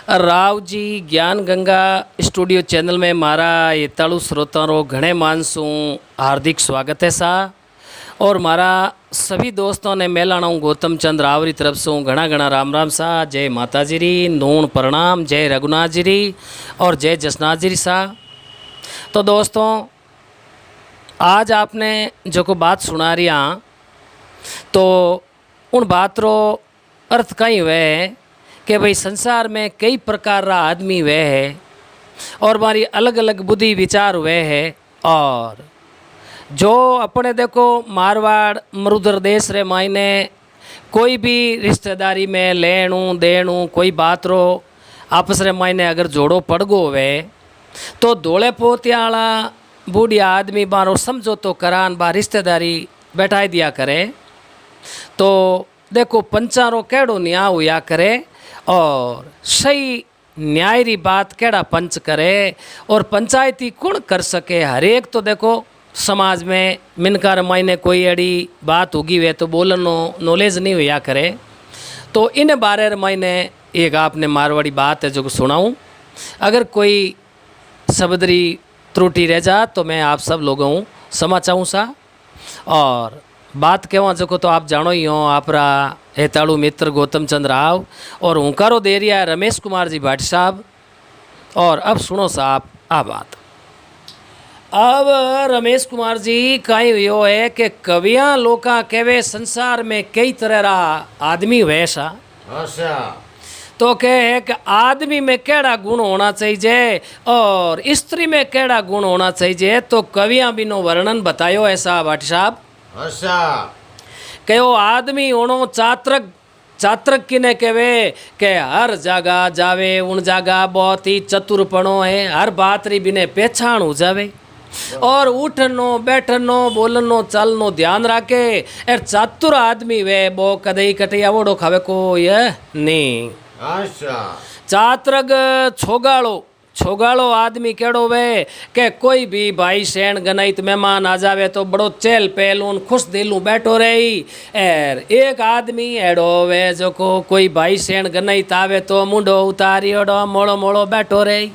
राव जी ज्ञान Ganga studio channel में मारा येताळू श्रोताओं घणे मानसूं हार्दिक स्वागत है सा। और मारा सभी दोस्तों ने मेलाणा गौतम चंद रावरी तरफ से घना घना राम राम सा। जय माताजी री, नूण प्रणाम, जय रघुनाथ जी री और जय जसनाथ जी सा। तो दोस्तों आज आपने जो को बात सुना रिया तो उन बात रो अर्थ कई हुए है कि भाई संसार में कई प्रकार रा आदमी वे है और हमारी अलग अलग बुद्धि विचार हुए है। और जो अपने देखो मारवाड़ मरुधर देश रे मायने कोई भी रिश्तेदारी में लेणू देणू कोई बात रो आपस रे मायने अगर जोड़ो पड़ गो वे तो धोले पोतियाला बूढ़िया आदमी बारो समझो तो करान बा रिश्तेदारी बैठाई दिया करे। तो देखो पंचारो केड़ो न्याय हुआ करे और सही न्याय री बात केड़ा पंच करे और पंचायती कौन कर सके। हर एक तो देखो समाज में मिनकार मायने कोई अड़ी बात होगी वे तो बोलनो नॉलेज नहीं हुआ करे। तो इन बारे मायने एक आपने मारवाड़ी बात है जो सुनाऊं। अगर कोई शब्दरी त्रुटि रह जा तो मैं आप सब लोगों क्षमा चाहूँ सा। और बात कहवा जो तो आप जानो ही हो आपरा हेताड़ू मित्र गौतम चंद राव और हुंकारो दे रिया रमेश कुमार जी भाटी साहब। और अब सुनो साहब आ बात। अब रमेश कुमार जी कहीं यो है कि कवियाँ लोका कहवे संसार में कई तरह रा आदमी हुए सा। तो कहे कि आदमी में केड़ा गुण होना चाहिए और स्त्री में केड़ा गुण होना चाहिए। तो कवियाँ बिनो वर्णन बतायो ऐसा भाटी साहब। कहो आदमी होनो चात्रक। चात्रक किने कहवे के हर जगह जावे उन जगह बहुत ही चतुरपणो है, हर बात री बिने पहचान हो जावे और उठनो बैठनो बोलनो चालनो ध्यान राखे। एर चातुर आदमी वे बो कदई कटे आवड़ो खावे को ये नहीं। चात्रक छोगाड़ो छोगाड़ो आदमी केड़ो वे के कोई भी भाई सैन गनाइत मेहमान आ जावे तो बड़ो चेल पहलून खुश दिलू बैठो रही। एर एक आदमी एड़ो वे जो को कोई भाई सैन गनाइत आवे तो मुंडो उतारियोड़ो मोड़ो मोड़ो बैठो रही।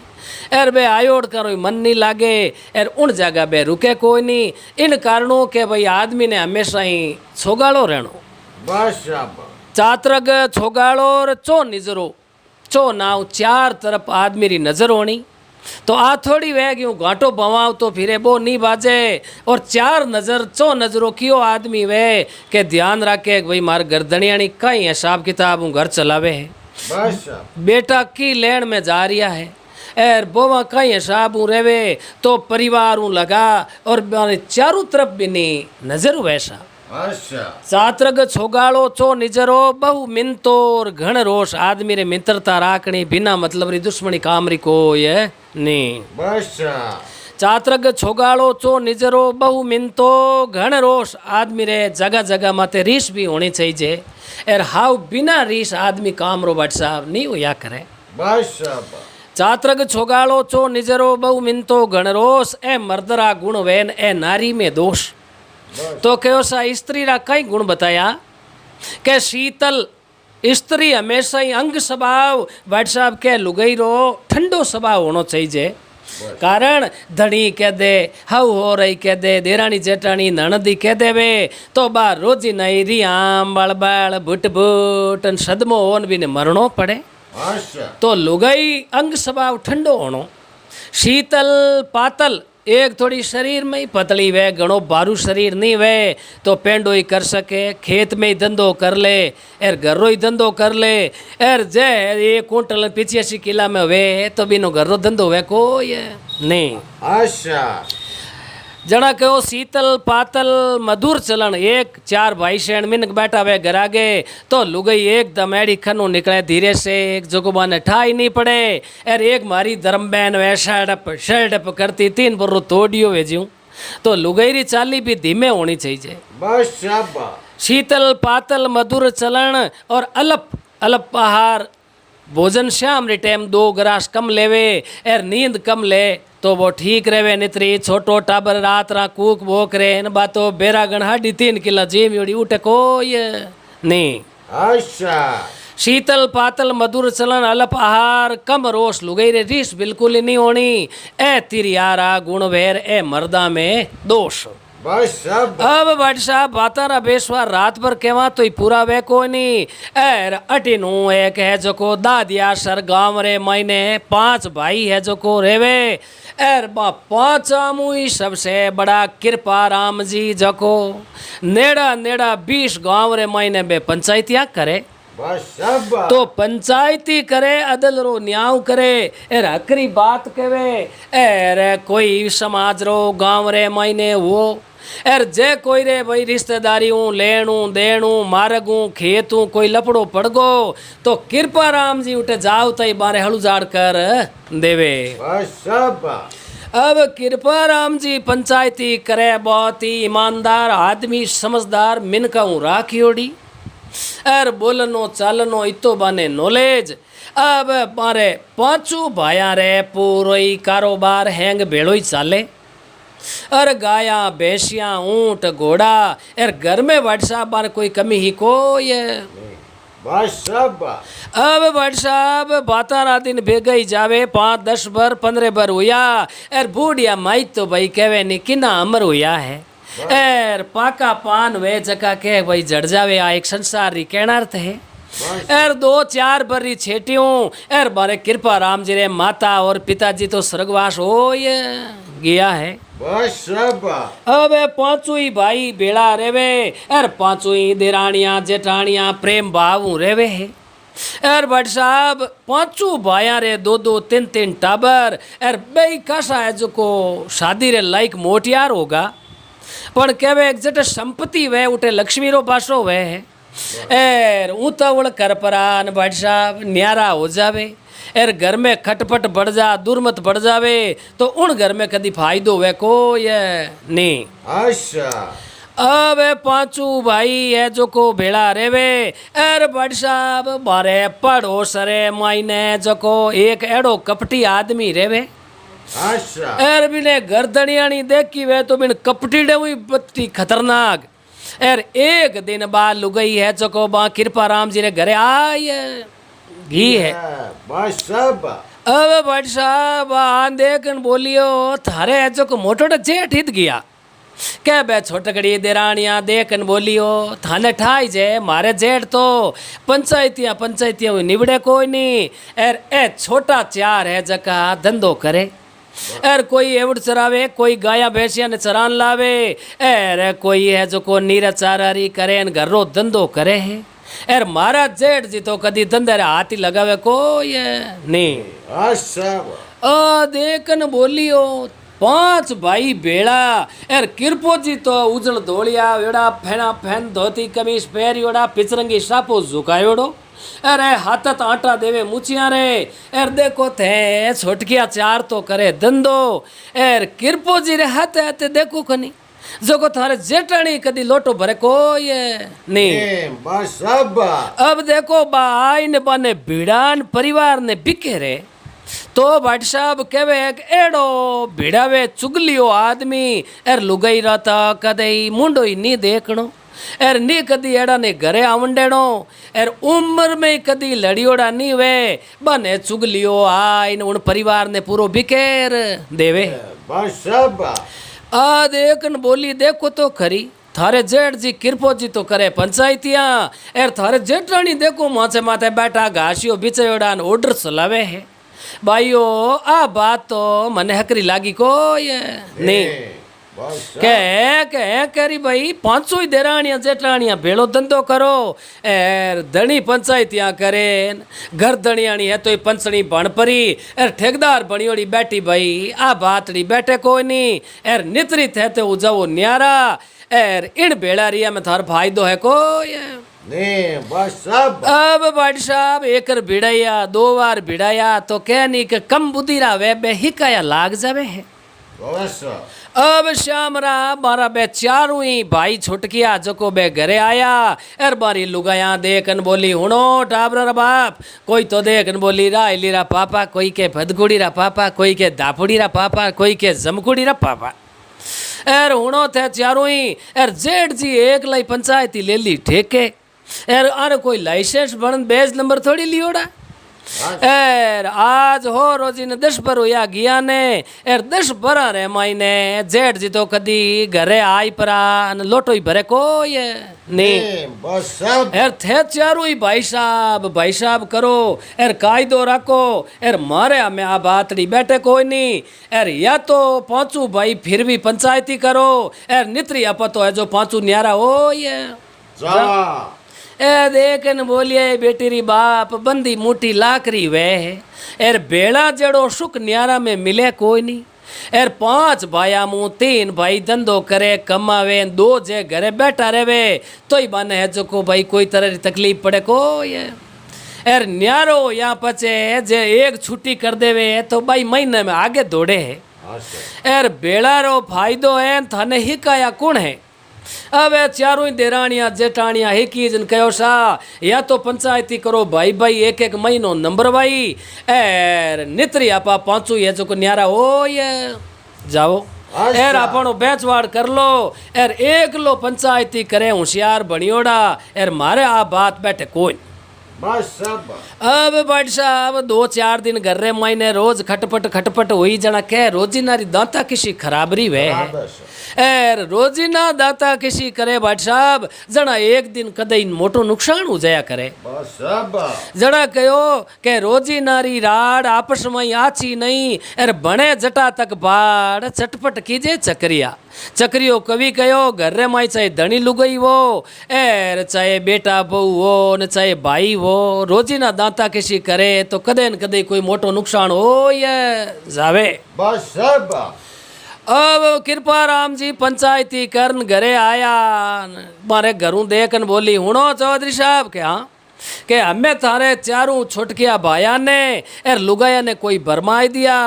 एर बे आयोड़ करो मन नहीं लागे। एर उन जगह बे रुके कोई नहीं। इन कारणों के भाई आदमी ने हमेशा ही छोगाड़ो रहनो। चात्रक छोगाड़ो और चो निजरो चो नाव चार तरफ आदमी री नज़र होनी। तो आ थोड़ी वह क्यों घाटो भवाव तो फिरे बो नहीं बाजे। और चार नज़र चो नज़रों कियो आदमी वे के ध्यान रखे भाई मार गर्दनियानी कई हिसाब किताब हूँ घर चलावे है। बेटा की लेन में जा रिया है एर बोवा कई हिसाब हूँ रेवे तो परिवार हूँ लगा और चारों तरफ भी नहीं नज़र वैसा। चात्रक छोगाड़ो चो निजरो बहु मिनतोर घण रोष। आदमी रे मित्रता राखनी बिना मतलब री दुश्मनी काम री को ये नहीं। चात्रक छोगाड़ो चो निजरो बहु मिनतो घण रोष। आदमी रे जगह जगह माते रीस भी होनी चाहिए। एर हाउ बिना रीस आदमी काम रो बट साहब नहीं हुआ करे। चात्रक छोगाड़ो चो निजरो बहु मिनतो घण रोष। ए मर्दरा गुण वैन ए नारी में दोष। तो कहो सा स्त्री रा कई गुण बताया के शीतल स्त्री हमेशा ही अंग स्वभाव भाई साहब के लुगई रो ठंडो स्वभाव होना चाहिए। कारण धनी कह दे हाउ हो रही कह दे देरानी जेठानी ननदी कह देवे तो बार रोजी नई री आम बड़ बड़ बुट बुट सदमो होन भी ने मरणो पड़े। तो लुगई अंग स्वभाव ठंडो होनो। शीतल पातल एक थोड़ी शरीर में ही पतली वे घणो बारू शरीर नहीं वे तो पेंडो ही कर सके। खेत में ही धंधो कर ले एर घरों ही धंधो कर ले। एर जे एक कुंटल 85 किला में वे तो बिनो घरों धंधो वे को ये नहीं। जना कहो शीतल पातल मधुर चलन। एक चार भाई सैन मिनक बैठा वे घर आगे तो लुगई एकदम एड़ी खनू निकले धीरे से एक जोगोबा ने ठाई नहीं पड़े। एर एक मारी धर्म बहन वे शर्टअप करती 3 बर्रो तोड़ियो भेजूँ तो लुगई री चाली भी धीमे होनी चाहिए। शीतल पातल मधुर चलन और अलप आहार भोजन शाम रे टाइम 2 गिलास कम लेवे। एर नींद कम ले तो वो ठीक रहे। नित्री छोटो टाबर रात रा कूक भोक रे इन बातो बेरा गण हाडी 3 किला जेम योड़ी उठे को ये नहीं। शीतल पातल मधुर चलन अलप आहार कम रोष लुगई रे रीस बिल्कुल ही नहीं होनी ए तिरियारा गुण वेर ए मर्दा में दोष। बस सब अब भाई साहब बातारा बेसवा रात भर केवा तो ही पूरा वे कोई नहीं एर अटिनू एक है जो को दादिया सर गांव रे महीने 5 भाई है जो को रेवे एर बा 5 मुई सबसे बड़ा कृपा राम जी जको नेड़ा नेड़ा 20 गांव रे महीने बे पंचायतिया करे बस सब तो पंचायती करे अदल रो न्याव करे एर हकरी बात कहे एर कोई समाज रो गांव रे महीने वो एर जे कोई रे भाई रिश्तेदारी हूँ लेणू देणू मारगू खेतू कोई लपड़ो पड़गो तो कृपा राम जी उठे जाओ तई बारे हलू जाड़ कर देवे। बस सब अब कृपा राम जी पंचायती करे बहुत ही ईमानदार आदमी समझदार मिनका हूँ राखियोड़ी एर बोलनो चालनो इतो बाने नॉलेज। अब मारे 5 भाया रे पूरो ही कारोबार हैंग भेड़ो ही चाले और गाया भैंसिया ऊंट घोड़ा एर घर में व्हाट्सएप बार कोई कमी ही कोई है। बस सब अब व्हाट्सएप बातारा दिन भेगई जावे 5 10 बर 15 बर हुआ एर बूढ़िया माई तो भाई कहवे नहीं किना अमर हुआ है एर पाका पान वे जका के भाई जड़ जावे आ एक संसार री कहना अर्थ है एर 2-4 बरी छेटियों एर बारे कृपा राम जी रे माता और पिताजी तो स्वर्गवास हो गया है। बस सब अब 5 ही भाई बेड़ा रेवे एर 5 ही देरानिया जेठानिया प्रेम भाव रेवे है एर भट साहब 5 भाया रे 2-2 3-3 टाबर एर बेई कासा है जो को शादी रे लाइक मोटियार होगा पण केवे एक जट संपत्ति वे उठे लक्ष्मी रो पासो वे है एर उतावड़ कर परान भट साहब न्यारा हो जावे एर घर में खटपट बढ़ जा दुर्मत बढ़ जावे तो उन घर में कदी फायदो वे को ये नहीं। अच्छा अब 5 भाई है जो को भेड़ा रेवे एर भट साहब बारे पड़ोस रे मायने जो को एक एड़ो कपटी आदमी रेवे अच्छा एर बिने गर्दनियानी देखी वे तो बिन कपटी डे हुई बत्ती खतरनाक एर एक दिन बाद लुगई है जो को बा कृपा राम जी रे घरे आई घी है। बस सब अब भट साहब आन देखन बोलियो थारे है जो को मोटो जेठ हित गया क्या बे छोटकड़ी देरानिया देखन बोलियो थाने ठाई जे मारे जेठ तो पंचायतियां निबड़े कोई नहीं एर ए छोटा 4 है जका धंधो करे एर कोई एवड़ चरावे कोई गाया भैंसिया ने चरान लावे एर कोई है जो को नीरा चारारी करे न घर रो धंधो करे है एर मारा जेठ जी तो कदी धंधे रे हाथ ही लगावे कोई नहीं। अच्छा देखन बोलियो 5 भाई बेड़ा एर किरपो जी तो उजल धोलिया वेड़ा फेना फैन धोती कमीज पहरियोड़ा पिचरंगी सापो झुकायोड़ो अरे हाथत आटा देवे मुचिया रे एर देखो थे छोटकिया 4 तो करे धंधो एर किरपो जी रे हाथ हाथ देखो कनी जो को थारे जेठानी कदी लोटो भरे कोई नहीं। बस सब अब देखो बाई ने बाने भिड़ान परिवार ने बिके रे तो भट साहब केवे एक एड़ो भिड़ावे चुगलियो आदमी एर लुगाई रहता कदई मुंडो ही नहीं देखनो एर नी कदी एड़ा ने घरे आवंडेनो एर उम्र में कदी लड़ियोड़ा नहीं वे बने चुगलियो आइन उन परिवार ने पूरो बिकेर देवे। बस सब आ देखन बोली देखो तो खरी थारे जेठ जी किरपो जी तो करे पंचायतियां एर थारे जेठानी देखो माथे माथे बैठा घासियो बिचयोड़ा ऑर्डर चलावे है भाइयों आ बात तो मने हकरी लागी कोई नहीं। कह करी भाई 500 ही देरानिया जेठानिया भेड़ो धंधो करो एर धनी पंचायतियां करे घर धनियानी है तो ये पंचनी बन परी एर ठेकेदार बनियोड़ी बैठी भाई आ बातड़ी बैठे कोई नहीं एर नितरित है तो उजाओ न्यारा एर इन बेड़ारिया में थार फायदो है कोई नहीं। बस सब अब भाई साहब एकर भिड़ाया 2 बार भिड़ाया तो कहनी के कम बुद्धि रा वे बे हिकाया लाग जावे है। बस अब श्यामरा मारा बे 4 ही भाई छुटकिया जको बे घरे आया एर बारी लुगाया देखन बोली हुनो टाबर बाप कोई तो देखन बोली रायली रा पापा कोई के भदगुड़ी रा पापा कोई के दापुड़ी रा पापा कोई के जमकुड़ी रा पापा एर हुनो थे 4 ही एर जेठ जी एक लाई पंचायती ले ली ठेके एर अरे कोई लाइसेंस बन बेज नंबर थोड़ी लियोड़ा एर आज हो रोजी ने 10 पर होया गया ने एर 10 बरा रे मायने जेठ जी तो कदी घरे आई परा न लोटो ही भरे कोई नहीं बस सब एर थे चारू ही भाई साहब करो एर कायदो रखो एर मारे हमें आ बातड़ी बैठे कोई नहीं एर या तो पांचू भाई फिर भी पंचायती करो एर नित्री अपतो है जो पांचू न्यारा हो ये जा ए देख न बोलिए बेटी री बाप बंदी मोटी लाकरी वे है एर बेड़ा जड़ो सुख न्यारा में मिले कोई नहीं एर 5 भाया मुँह 3 भाई धंधो करे कमावे 2 जे घरे बैठा रहे तो ही बाने है जो को भाई कोई तरह की तकलीफ पड़े को ये एर न्यारो यहाँ पचे जे एक छुट्टी कर देवे तो भाई महीने में आगे दौड़े है एर बेड़ा रो फायदो है थाने हिकाया कौन है अब चारों ही देरानिया जेठानिया एक ही जन कहो सा या तो पंचायती करो भाई भाई एक महीनो नंबर भाई एर नित्री आपा पांचू ये जो को न्यारा हो ये जाओ एर आपनो बेचवाड़ कर लो एर एक लो पंचायती करे होशियार बनियोड़ा एर मारे आ बात बैठे कोई बस सब अब भाई साहब 2-4 दिन घर रे मायने रोज खटपट हुई जना कह रोजी नारी दांता किसी खराबरी वे है एर रोजी ना दाता किसी करे भाई साहब जना एक दिन कदई मोटो नुकसान हो जाया करे बस सब जड़ा कहो के रोजी नारी राड आपस में आची नहीं एर बने जटा तक बाड़ चटपट कीजे चक्रियो कवि कहो घर रे माई चाहे धनी लुगई हो एर चाहे बेटा बहू हो न चाहे भाई हो रोजी ना दांता किसी करे तो कदे न कदे कोई मोटो नुकसान हो ये जावे बस सब अब कृपा राम जी पंचायती करन घरे आया मारे घरों देखन बोली हुणो चौधरी साहब के हाँ के हमें थारे चारों छुटकिया भाया ने एर लुगाया ने कोई भरमाई दिया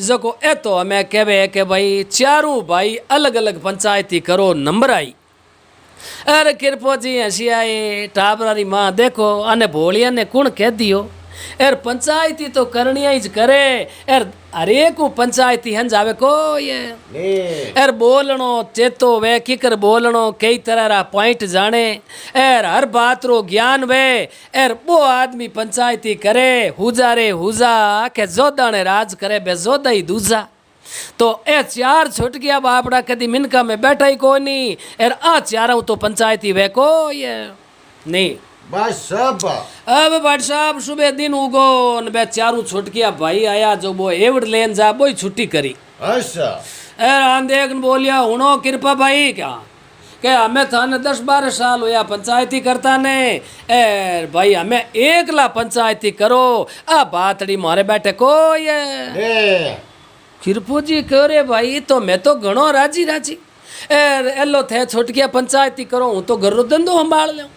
जको ए तो हमें कहवे के भाई चारों भाई अलग अलग पंचायती करो नंबर आई अरे कृपो जी हसी आए टाबरारी माँ देखो अने भोलिया ने कुण कह दियो एर पंचायती तो करनी ही करे एर हरेक पंचायती हंज आवे को ये एर बोलनो चेतो वे किकर बोलनो कई तरह रा पॉइंट जाने एर हर बात रो ज्ञान वे एर वो आदमी पंचायती करे हुजा रे हुजा के जोदा ने राज करे बे जोदा ही दूजा तो ए 4 छुट गया बापड़ा कदी मिनका में बैठा ही को नहीं एर आ चारों तो पंचायती वे को ये नहीं बस सब अब भाई साहब सुबह दिन उगो न बे चारू छुटकिया भाई आया जो वो एवड लेन जा वो छुट्टी करी अच्छा एर आंदेक बोलिया हुणो कृपा भाई क्या के हमें थाने 10-12 साल होया पंचायती करता ने एर भाई हमें एकला पंचायती करो आ बातड़ी मारे बैठे को ये कृपो जी कह रे भाई तो मैं तो घणो राजी एर एलो थे छुटकिया पंचायती करो हूँ तो घर रो धंधो संभाल लूं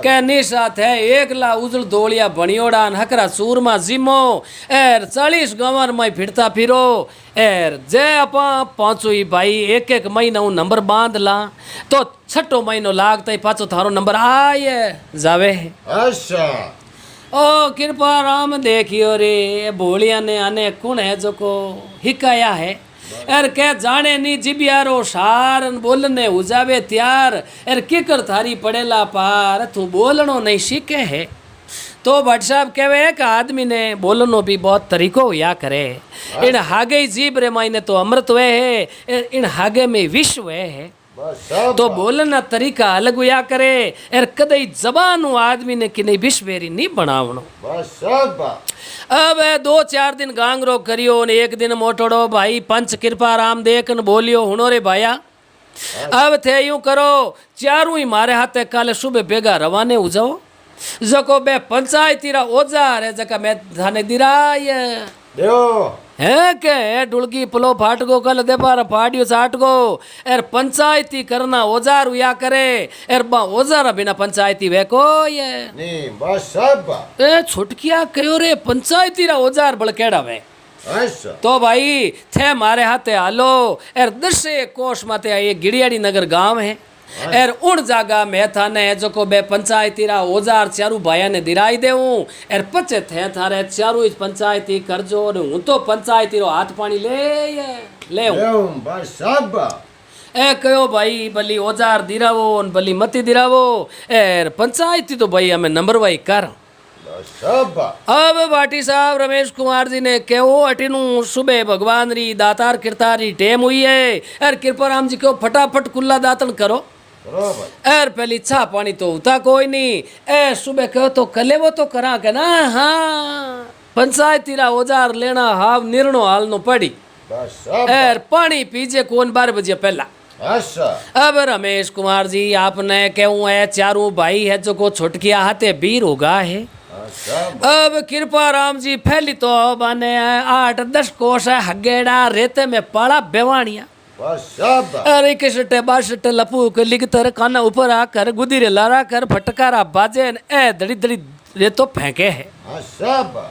के निशा थे एकला उजल दोलिया बनियोड़ा हकरा सूरमा जिमो एर 40 गंवर में फिरता फिरो एर जे अपा पांचो ही भाई एक महीना नंबर बांध ला तो 6ठो महीनो लागता ही पाचो थारो नंबर आए जावे अच्छा ओ कृपा राम देखियो रे भोलिया ने आने कौन है जो को हिकाया है एर के जाने नी जिबियारो सारन बोलने उजावे त्यार एर किकर थारी पड़ेला पार तू बोलनो नहीं सीखे है तो भट्ट साहब कहवे कि आदमी ने बोलनो भी बहुत तरीको हुआ करे इन हागे जीभ रे मायने तो अमृत वे है इन हागे में विश्व वे है तो बोलना तरीका अलग हुआ करे एर कदई जबान आदमी ने कि नहीं विश्वेरी नहीं बनावनो अब 2-4 दिन गांगरो करियो ने एक दिन मोटोड़ो भाई पंच कृपा राम देखन बोलियो हुनो रे भाया अब थे यूं करो चारों ही मारे हाथे काले सुबह बेगा रवाने हो जाओ जको बे पंचायती रा औजार है जका मैं थाने दिराय है के डुलकी पलो फाट गो कल दे पार फाड़ियो साट गो एर पंचायती करना औजार हुआ करे एर बा औजार बिना पंचायती वे को ये नहीं बस सब ए छुटकिया कयो रे पंचायती रा औजार बड़केड़ा वे तो भाई थे मारे हाथे हालो एर 10 कोस माते ये गिड़ियाड़ी नगर गांव है एर उन जागा में थाने जो को बे पंचायती रा औजार चारू भाया ने दिराई देऊं एर पचे थे थारे चारू इस पंचायती करजो हूँ तो पंचायती रो हाथ पानी ले बस सब ए कहो भाई भली औजार दिरावो न भली मती दिरावो एर पंचायती तो भाई हमें नंबर वाई कर बस शाबा अब भाटी साहब रमेश कुमार जी ने कहो अटीनू सुबह भगवान री दातार किरतार री टेम हुई है एर कृपाराम जी को फटाफट कुल्ला दातन करो करो भाई एर पहली चा पानी तो उता कोई नहीं ए सुबह कहो तो कले वो तो करा के ना हाँ पंचायती रा औजार लेना हाव निर्णो हालनो पड़ी बस शाबा एर पानी पीजे कौन 12 बजे पहला अच्छा अब रमेश कुमार जी आपने कहूँ है चारों भाई है जो को छुटकिया हाथे बीर होगा है शाबा अब कृपा राम जी फैली तो बने 8-10 कोस है हगेड़ा रेते में पाड़ा बेवानिया बस शाबा अरे किसटे बासटे लपू के लिगतर काना ऊपर आकर गुदीरे लारा कर फटकारा बाजे न ए दड़ी दड़ी रेतो फेंके है शाबा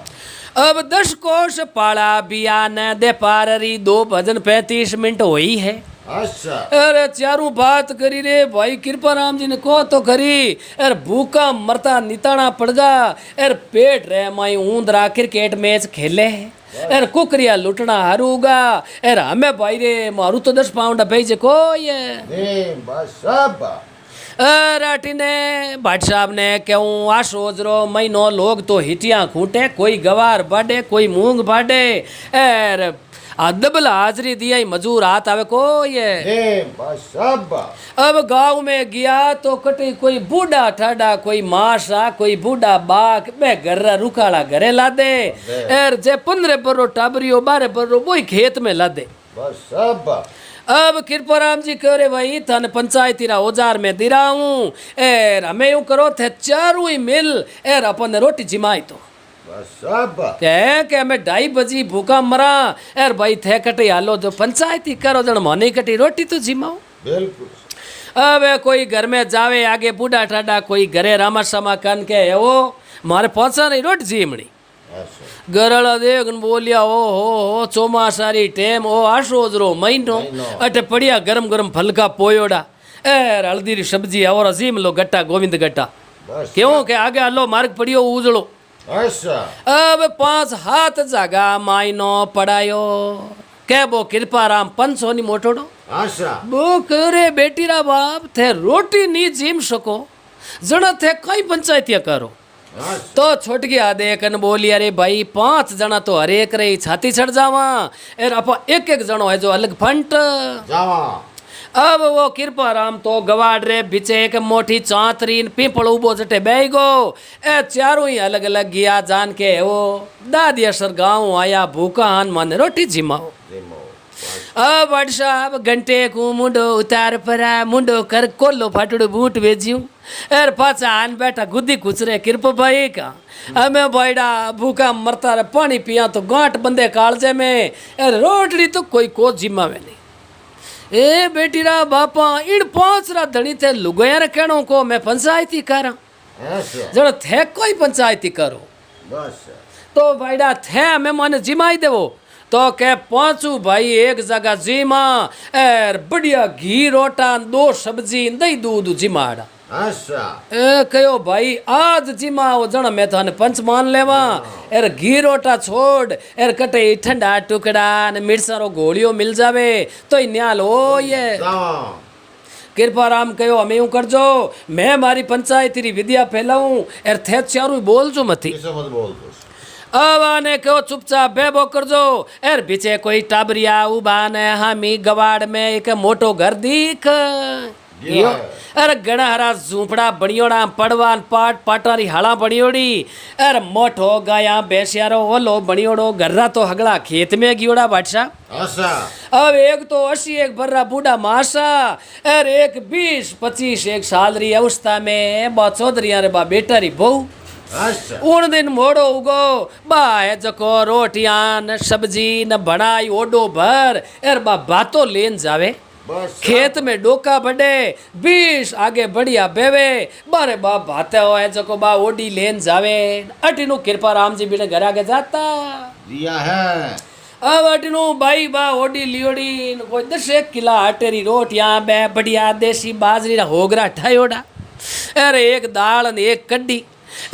अब 10 कोस पाड़ा बिया न दे पाररी 2 भजन 35 मिनट हुई है अच्छा अरे चारों बात करी रे भाई कृपा राम जी ने को तो करी अरे भूखा मरता निताना पड़गा अरे पेट रे माई ऊंदरा क्रिकेट मैच खेले है अरे कुकरिया लुटना हारूगा अरे हमें भाई रे मारू तो 10 पाउंड भेजे को ये नहीं बस शाबा राठी ने भाट साहब ने क्यों आ सोच रो महीनो लोग तो हिटियां खूटे कोई गवार बाडे कोई मूंग बाडे एर आ डबल हाजरी दिया ही मजूर हाथ आवे को ये नहीं बस शाबा अब गांव में गया तो कटे कोई बूढ़ा ठाडा कोई माशा कोई बूढ़ा बाक बे गर्रा रुखाड़ा घरे ला दे एर जे 15 बरो टाबरियो 12 बरो वही खेत में ला दे बस शाबा अब कृपाराम जी कह रहे भाई थन पंचायती रा औजार में दिरा हूँ एर हमें यूं करो थे चारों ही मिल एर अपन रोटी जिमाई तो बस शाबा के हमें 2:30 बजी भूखा मरा एर भाई थे कटे हालो जो पंचायती करो जन मने कटी रोटी तो जिमाओ बिल्कुल अब कोई घर में जावे आगे बूढ़ा ठाडा कोई घरे रामा सामा कन के वो मारे पहुंचा नहीं रोटी जीमणी अच्छा गरड़ा देख न बोलिया ओ हो चौमासारी टेम ओ आशोजरो महीनो अटे पड़िया गरम गरम फलका पोयोड़ा एर हल्दी री सब्जी और अजीम लो गट्टा गोविंद गट्टा बस क्यों के आगे आलो मार्ग पड़ियो उजड़ो अच्छा अब 5 हाथ जागा मायनो पड़ायो के बो कृपा राम 500 नी मोटोड़ो अच्छा बो करे बेटी रा बाप थे रोटी नी जीम सको जण थे कई पंचायतिया करो अच्छा तो छोट गया देखन बोली अरे भाई 5 जना तो हरेक रही छाती चढ़ जावा एर आप एक जनो है जो अलग फंट जावा अब वो कृपा राम तो गवाड़ रे बिचे एक मोटी चांतरीन पीपल उबो जटे बैग गो ए चारों ही अलग अलग गया जान के वो दादिया सर गाँव आया भूखा हान मन रोटी जिमाओ जिमो अब भाट साहब घंटे को मुंडो उतार परा मुंडो कर कोलो फाटड़ो बूट भेजियो एर पाचा आन बैठा गुद्दी कुचरे कृपा भाई का हमें बैठा भूखा मरता रे पानी पिया तो गांठ बंदे कालजे में एर रोटली तो कोई को जिम्मावे नहीं ए बेटी रा बापा इड़ 5 रा धनी थे लुगया रे कहणो को मैं पंचायती करा अच्छा जड़ थे कोई पंचायती करो बस तो भाईडा थे हमें माने जिमाई देवो तो के 5 भाई एक जगह जिमा एर बढ़िया घी रोटा 2 सब्जी दही दूध जिमाड़ा अच्छा ए कहो भाई आज जिमाओ जण मैं थाने पंच मान लेवा एर घी रोटा छोड़ एर कटे ठंडा टुकड़ा ने मिर्चारो गोलियों मिल जावे तो न्याल हो ये जावा कृपा राम कहो हमें यूं कर जो मैं मारी पंचायती री विद्या फैलाऊं एर थे चारू बोल जो मती किसे मत बोल दो अब आने कहो चुपचाप बेबो कर जो एर बीचे कोई टाबरिया उबा ने हामी गवाड़ में एक मोटो घर दिख ये है। अरे गणा हरा झूपड़ा बणियोड़ा पड़वान पाट पाटारी हाला बणियोड़ी अरे मोटो गाया बेसियारो ओलो बणियोड़ो गर्रा तो हगड़ा खेत में गियोड़ा बादशाह अच्छा अब एक तो 80 एक बर्रा बूढ़ा मासा और एक 20-25 एक साल री अवस्था में बा चौधरी रे बा बेटा री बहू अच्छा उन दिन मोड़ो उगो बा है जको रोटियां न सब्जी न बनाई ओडो भर एर बा बातो लेन जावे बस खेत में डोका बढ़े 20 आगे बढ़िया बेवे बारे बाप भाते हो है जको बा ओडी लेन जावे अटीनु कृपा राम जी बिने घर आगे जाता दिया है अब अटीनु भाई बा ओडी लियोड़ी कोई 10 किला आटेरी रोटियां बे बढ़िया देसी बाजरी रा होगरा ठायोड़ा अरे एक दाल ने एक कड्डी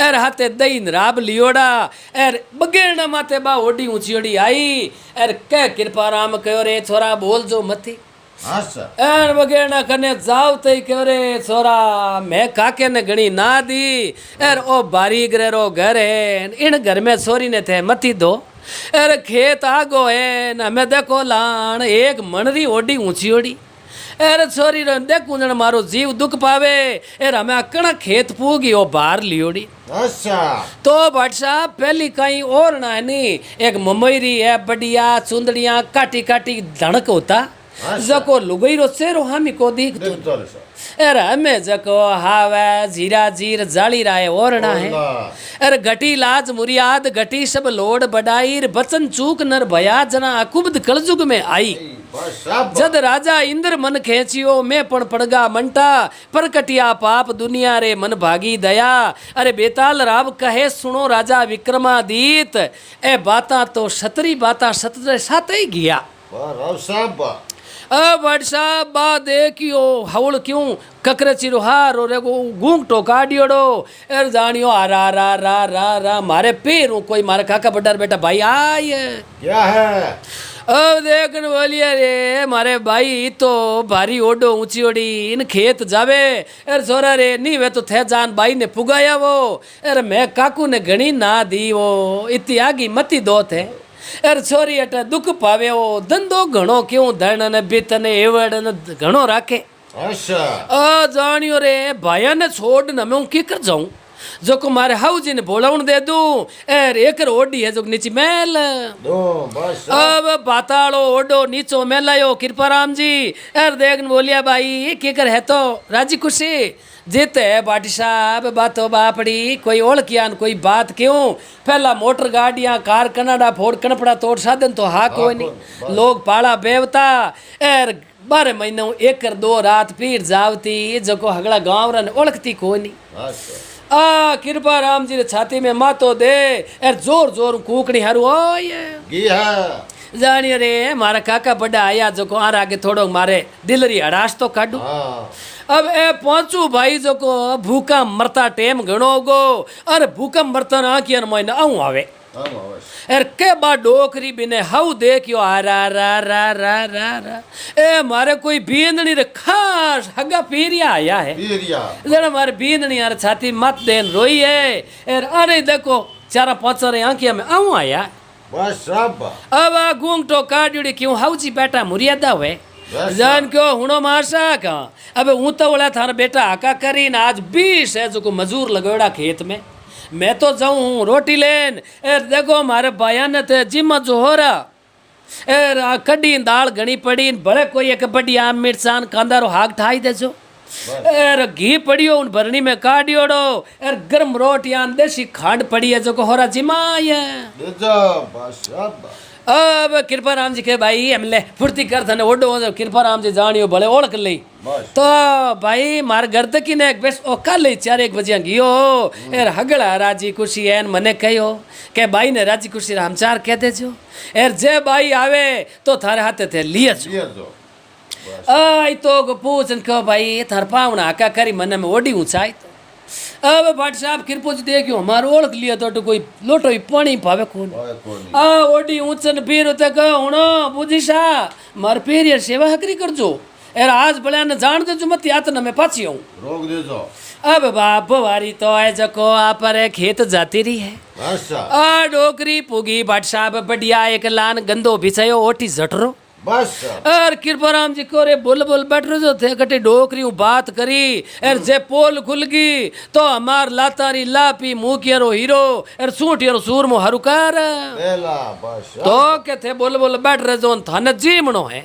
एर हाथे दही राब लियोड़ा एर बगेरना माथे बा ओडी ऊंची ओडी आई एर के कृपा राम कहो रे छोरा बोल जो मती अच्छा एन वगैरह कने जाव तई क्यों रे छोरा मैं काके ने गणी ना दी एर ओ बारी गरेरो घर है इन घर में छोरी ने थे मती दो एर खेत आगो है न मैं देखो लान एक मनरी ओडी ऊंची ओडी एर छोरी रे देखूं जण मारो जीव दुख पावे एर हमें अकण खेत पूगी ओ बाहर लियोड़ी अच्छा तो भट्ट साहब पहली कहीं और ना है नी एक मुंबईरी है बढ़िया चुंदड़िया काटी काटी धड़क होता अच्छा। जको लुगई रो सेरो हामी को दीख देख तो रे सर अरे हमें जको हावे जीरा जीर जाली राय ओरना है अरे घटी लाज मुरियाद घटी सब लोड बडाईर बचन चूक नर भया जना अकुब्द कलजुग में आई बस सब जद राजा इंद्र मन खेचियो मैं पण पड़गा मंटा परकटिया पाप दुनिया रे मन भागी दया अरे बेताल राव कहे सुनो राजा विक्रमादित ए बाता तो छतरी बाता सतरे साथ ही गया पर सब अब वर्षा बा देखियो हवल क्यों ककरे चिरुहार और एगो गूंगटो काडियोड़ो एर जानियो आ रा रा रा रा रा मारे पैरों कोई मारे काका बड्डर बेटा भाई आय क्या है अब देखने बोलिए रे मारे भाई तो भारी ओडो ऊंची ओडी इन खेत जावे एर छोरा रे नी वे तो थे जान भाई ने पुगाया वो एर मैं काकू ने घणी ना दी वो इतनी आगी मती दो थे एर छोरी अट दुख पावे वो धंधो घणो क्यों धन ने बित ने एवड़ ने घणो राखे अच्छा आ जानियो रे भाया ने छोड़ न मैं की कर जाऊं जो को मारे हाउजी ने बोलाउन दे दूं एर एक ओडी है जो नीचे मेल दो बस अब पाताड़ो ओडो नीचो मेलायो कृपाराम जी एर देखन बोलिया भाई की कर है तो राजी खुशी जीते है बाटी साहब बातो बापड़ी कोई ओळखियान कोई बात क्यों पहला मोटर गाड़ियां कार कनाडा फोड़ कनपड़ा तोड़ साधन तो हा कोई नहीं लोग पाड़ा बेवता एर 12 महीनों एक दो रात पीर जावती जको हगड़ा गांव रन ओळखती कोई नहीं अच्छा आ कृपा राम जी रे छाती में मातो दे एर जोर जोर कूकड़ी हारू ओय की है जानिए रे मारा काका बड़ा आया जो को आर आगे थोड़ो मारे दिलरी हड़ास तो काटू हाँ अब ए पहुंचू भाई जो को भूखा मरता टेम घणो गो अरे भूखा मरता ना कियन महीना आऊं आवे हम अवश्य एर के बा डोकरी बिने हाउ देखियो आ रा रा रा रा रा रा ए मारे कोई बींदनी रे खास हगा पीरिया आया है पीरिया जरा मारे बींदनी यार छाती मत देन रोई है एर अरे देखो चारा पांचा रे आंखिया में आऊं आया बस सब अब आ गूंगटो काड्योड़ी क्यों हाउजी बेटा मुरियादा हुए जान क्यों हुणो मारसा का अब हूँ तो बोला थारा बेटा हाका करी ना आज 20 है जो को मजूर लगोड़ा खेत में मैं तो जाऊँ रोटी लेन एर देखो मारे भाया ने थे जिम जो हो रहा एर कड़ी दाल घनी पड़ी भले कोई एक बड़ी आम मिर्चान कांदा रो हाक ठाई देजो एर घी पड़ियो उन भरनी में काडियोड़ो एर गर्म रोटियां देसी खांड पड़ी है जो को होरा जिमाया दे दो बस सब अब कृपा राम जी के भाई हमले फुर्ती कर थने ओडो कृपा राम जी जानियो भले ओळख लई बस तो भाई मार गर्दकी ने एक बेस ओ कल 4 बजे गियो एर हगड़ा राजी खुशी एन मने कहो के भाई ने राजी खुशी राम चार कह देजो एर जे भाई आवे तो थारे हाथे थे लिए जो ये दो आई तो पूछन कहो भाई थार पावना हाका करी मने में ओडी ऊंचाई तो अब भट्ट साहब कृपो जी देखियो हमारो ओळख लिया तो कोई लोटो ही पानी पावे कोन ओए कोनी आ ओडी ऊंचन पीर ते कहो हुणो बुझीशा मार पीर सेवा हकरी करजो एर आज भले न जान दे जो मत यात न मैं पाछी आऊं रोक दे दो अब बाप वारी तो है जको आ पर खेत जाती रही है अच्छा आ डोकरी पुगी भट्ट साहब बढ़िया एक लान गंदो बिछायो ओटी झटरो बस और कृपाराम जी को रे बोल बोल बैठ रहे जो थे कटे डोकरी बात करी एर जे पोल खुल गई तो हमार लातारी लापी मुखियरो हीरो एर सूटियरो सूरमो हरुकार लेला बस तो के थे बोल बोल बैठ रहे जो थाने जीमणो है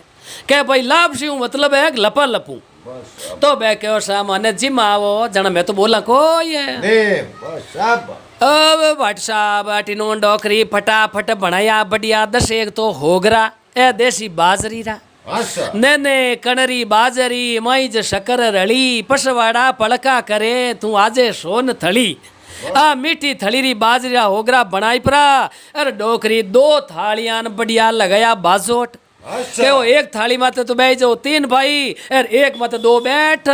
के भाई लाभ सी मतलब है लपा लपू बस तो बे के सामान्य जिम आवो जना मैं तो बोला कोई है ने बस सब अब भट्ट साहब अटिनो डोकरी फटाफट बनाया बढ़िया 10 एक तो होगरा ए देसी बाजरी रा अच्छा ने कणरी बाजरी माइज शकर रली पसवाड़ा पड़का करे तू आजे सोन थली आ मीठी थली री बाजरी रा होगरा बनाई परा अरे डोकरी 2 थालियां बढ़िया लगाया बाजोट अच्छा के वो एक थाली माते तो बैठ जाओ 3 भाई और एक माते 2 बैठ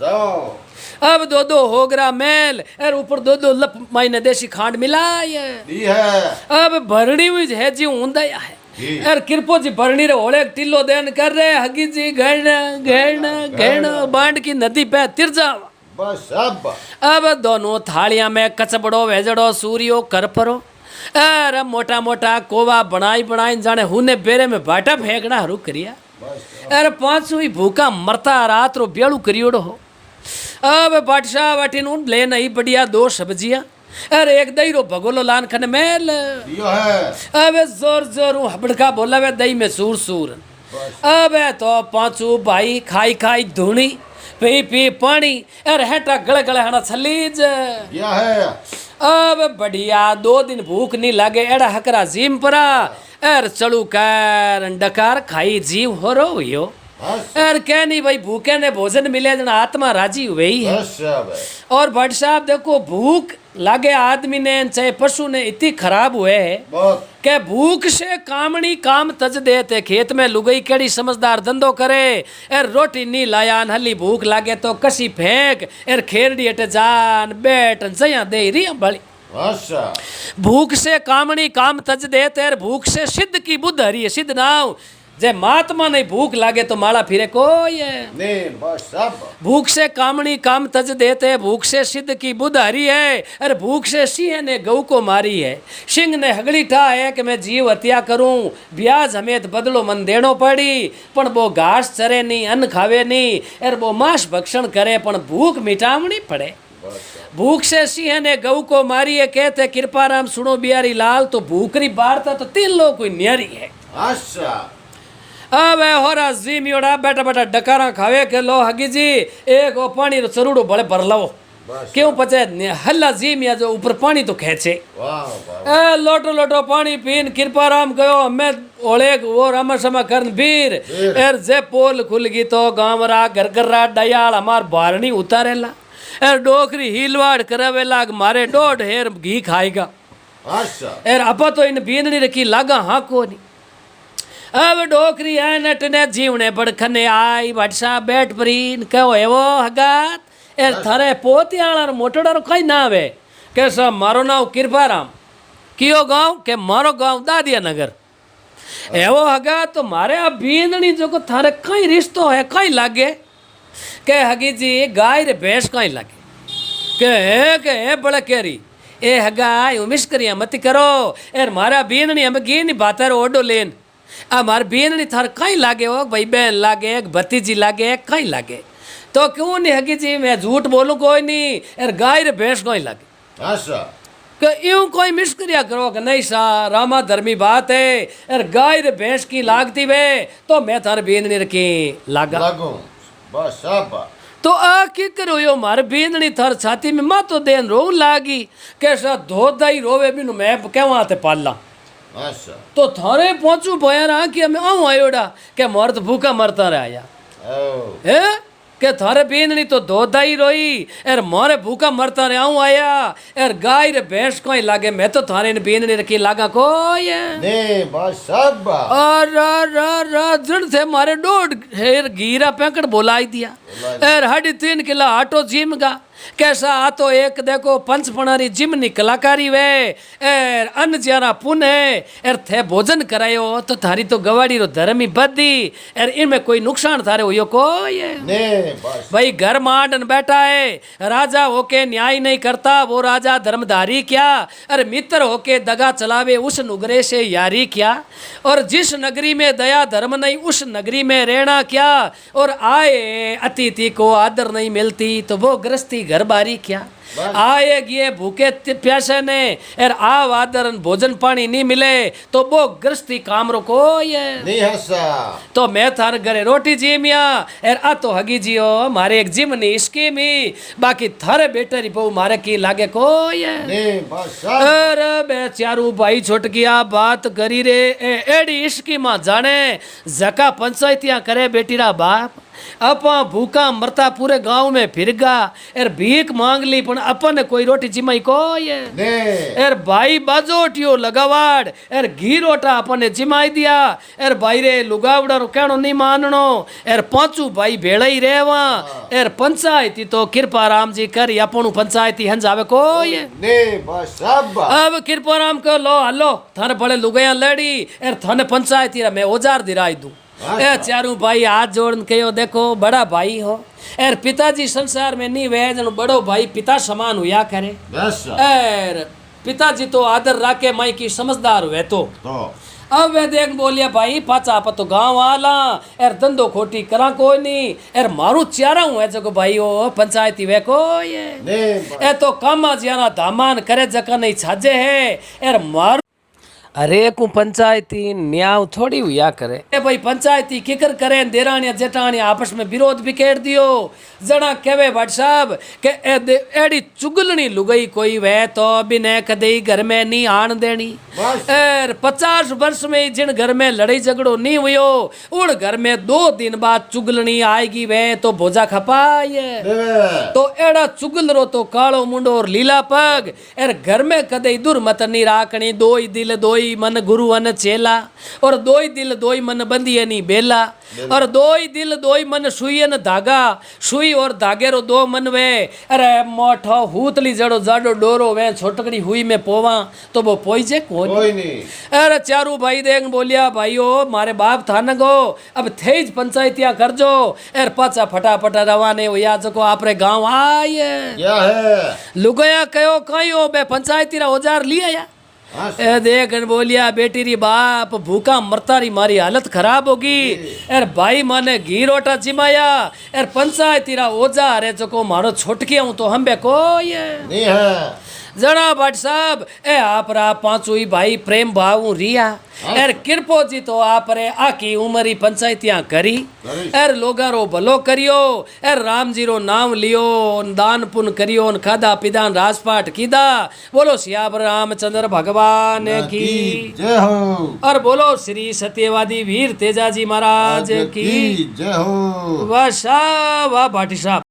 जाओ अब 2 होगरा मेल और ऊपर 2 लप माइने देसी खांड मिलाए दी है अब भरणी हुई है जी ऊंदा है जी। अरे किरपो जी भरनी रे होले टिल्लो देन कर रहे हगी जी गहना बांड की नदी पे तिर जावा बस शाबाश अब दोनों थालियां में कचबड़ो वेजड़ो सूरियो कर परो अरे मोटा मोटा कोवा बनाई बनाई जाने हुने बेरे में बाटा फेंकना हरू करिया बस अरे पांचों ही भूखा मरता रात रो बेड़ू करियोड़ो हो अब बादशाह वाटिन उन ले नहीं बढ़िया दो सब्जियां अरे एक दही रो भगोलो लान खन मेल यो है अबे जोर जोर हबड़का बोला वे दही में सूर सूर बस अबे तो पांचू भाई खाई खाई धुनी पी पी पानी अरे हेटा गले गले हना छलीज या है अब बढ़िया 2 दिन भूख नहीं लागे एड़ा हकरा जीम परा एर चलू कर डकार खाई जीव हो रो यो बस एर कह नहीं भाई भूखे ने भोजन मिले जना आत्मा राजी हुए ही है बस शाबाश और भट्ट साहब देखो भूख लागे आदमी ने चाहे पशु ने इतनी खराब हुए है बहुत के भूख से कामणी काम तज देते खेत में लुगई केड़ी समझदार धंधो करे एर रोटी नी लाया हली भूख लागे तो कसी फेंक एर खेरड़ी अटे जान बैठ जया दे रही बड़ी अच्छा भूख से कामणी काम तज देते एर भूख से सिद्ध की बुद्ध हरी है सिद्ध नाव जे महात्मा नहीं भूख लागे तो माला फिरे कोई है नहीं बस शाबाश भूख से कामणी काम तज देते भूख से सिद्ध की बुद्ध हरी है अरे भूख से सिंह ने गऊ को मारी है सिंह ने हगड़ी ठा है कि मैं जीव हत्या करूं ब्याज हमें बदलो मन देनो पड़ी पण वो घास चरे नहीं अन्न खावे नहीं अरे वो मांस भक्षण करे पण भूख मिटावनी पड़े भूख से सिंह ने गऊ को मारी है कहते कृपाराम सुनो बिहारी लाल तो भूखरी बारता तो 3 लोग कोई न्यारी है अच्छा अब होरा जी मियोड़ा बैठा बैठा डकारा खावे के लो हगी जी एक ओ पानी रो चरूड़ो बड़े भर लवो बस क्यों पचे हल्ला जी मिया जो ऊपर पानी तो खेचे वाह वाह ए लोटो लोटो पानी पीन कृपाराम गयो मैं ओले वो रामा समा करन वीर एर जे पोल खुल गई तो गामरा गरगरा डयाल हमार बारणी उतारेला एर डोकरी हिलवाड़ करावेला मारे 1.5 हेर घी खाएगा अच्छा एर अपा तो इन बीननी रखी लागा हाँ को नहीं अब डोकरी है नटने जीवने बड़खने आई भटसा बैठ परीन कहो एवो हगात एर थारे पोतियाणार मोटोडारो कई ना आवे के सा मारो नाम कृपाराम कियो गांव के मारो गांव दादिया नगर एवो हगात तो मारे आ बीननी जो को थारे कई रिश्तो है कई लागे के हगी जी गाय रे भैंस कई लागे के है बड़ा केरी ए हगा उमिश करिया मत करो एर मारा बीननी हम गी नहीं बातर ओडो लेन मार बेन थार कहीं लागे हो भाई बहन लागे भतीजी लागे कहीं लागे तो क्यों नहीं हगी जी मैं झूठ बोलूँ कोई नहीं यार गाय रे भैंस कोई लागे अच्छा कि यूं कोई मिस्क्रिया करो कि नहीं सा रामा धर्मी बात है यार गाय रे भैंस की लागती वे तो मैं थार बेन नहीं रखी लागा लागू बस शाबाश तो आ की करो यो मार बेननी थार छाती में मा तो देन रो लागी कैसा धोदा ही रोवे बिनु मैं कहवा ते पाला अच्छा तो थारे पहुंचू भया रहा कि हमें आऊँ आयोड़ा के मर्द भूखा मरता रहा ओ है के थारे बीननी तो धोदा ही रोई एर मारे भूखा मरता रहा आऊँ आया एर गाय रे भैंस कोई लागे मैं तो थारे ने बीननी रखी लागा कोई है नहीं बस शाबाश और जड़ थे मारे 1.5 हेर गीरा पैकड़ बोलाई दिया एर 3.5 किला आटो जिम गा कैसा आ तो एक देखो पंचपणारी जिमनी कलाकारी वे एर अन्न ज्यारा पुण्य एर थे भोजन करायो तो थारी तो गवाड़ी रो धर्म ही बदी एर इनमें कोई नुकसान थारे हुयो कोई है नहीं बस भाई घर मांडन बैठा है राजा होके न्याय नहीं करता वो राजा धर्मधारी क्या अरे मित्र होके दगा चलावे उस नुगरे से यारी क्या और जिस नगरी में दया धर्म नहीं उस नगरी में रहना क्या और आए अतिथि को आदर नहीं मिलती तो वो गृहस्थी घर बारी क्या आए गिए भूखे प्यासे ने और आव आदर भोजन पानी नहीं मिले तो वो गृहस्थी काम रोको ये नहीं हंसा तो मैं थार घरे रोटी जीमिया एर आ तो हगी जियो मारे एक जिमनी स्कीम ही बाकी थारे बेटरी बहु मारे की लागे कोई है नहीं बस शाबाश अरे बे चारू भाई छोट गया बात करी रे एड़ी स्कीम जाने जका पंचायतियां करे बेटीरा बाप अपा भूखा मरता पूरे गांव में फिर गा एर भीख मांग ली पण अपन कोई रोटी जिमाई को ये ने एर भाई बाजोटियो लगावाड़ एर घी रोटा अपने जिमाई दिया एर भाई रे लुगावड़ा रो कहनो नहीं माननो एर पांचू भाई भेड़ा ही रेवा एर पंचायती तो कृपा राम जी कर अपनू पंचायती हंजावे को ये ने बस सब अब कृपा राम को लो हलो थाने बड़े लुगाया लड़ी एर थाने पंचायती रा मैं औजार दिराई दूं ए चारू भाई हाथ जोड़न कहो देखो बड़ा भाई हो एर पिताजी संसार में नहीं वे जन बड़ो भाई पिता समान हुआ करे बस एर पिताजी तो आदर राके माई की समझदार हुए तो अब वे देख बोलिया भाई पाचा आप तो गांव आला एर धंधो खोटी करा कोई नहीं एर मारू चारा हूँ है जगो भाई ओ पंचायती वे को ये ने ए तो कामा जियाना दामान करे जका नहीं छाजे है एर मारू अरे को पंचायती न्याय थोड़ी हुआ करे ए भाई पंचायती किकर करे देरानिया जेठानिया आपस में विरोध बिखेर दियो जना कहवे भट साहब के एड़ी चुगलनी लुगई कोई वे तो बिने कदे घर में नहीं आन देनी बस। एर 50 वर्ष में जिन घर में लड़ाई झगड़ो नहीं हुयो उन घर में 2 दिन बाद चुगलनी आएगी वे तो भोजा खपाए तो एड़ा चुगल रो तो कालो मुंडो और लीला पग एर घर में कदे दुर्मत नहीं राखनी दो ही दिल दो ही मन गुरु अन चेला और दो ही दिल दो ही मन बंदी नहीं बेला और दो ही दिल दो ही मन सुई न धागा सुई और धागे रो दो मन वे अरे मोठो हूतली जड़ो जाडो डोरो वे छोटकड़ी हुई में पोवा तो वो पोई जे कोई नहीं अरे चारू भाई देख बोलिया भाईओ मारे बाप था न गो अब थेज पंचायतियां कर जो एर पाचा फटाफट रवाने हो या जको आपरे गांव आए क्या है लुगया कयो कयो बे पंचायती रा औजार लिया या हाँ, ए देख बोलिया बेटी री बाप भूखा मरता री मारी हालत खराब होगी एर भाई माने घी रोटा जिमाया एर पंचायती रा औजार है जको मारो छोटकिया हूं तो हम बे को ये नहीं है जना भट साहब ए आपरा पांचू ही भाई प्रेम भाव रिया एर कृपो जी तो आपरे आकी उमरी पंचायतियां करी एर लोगा रो भलो करियो एर राम जी रो नाम लियो दान पुण्य करियो खादा पिदान राजपाट कीदा बोलो सियावर रामचंद्र भगवान की जय हो और बोलो श्री सत्यवादी वीर तेजाजी महाराज की जय हो वाह शाह वाह भाटी साहब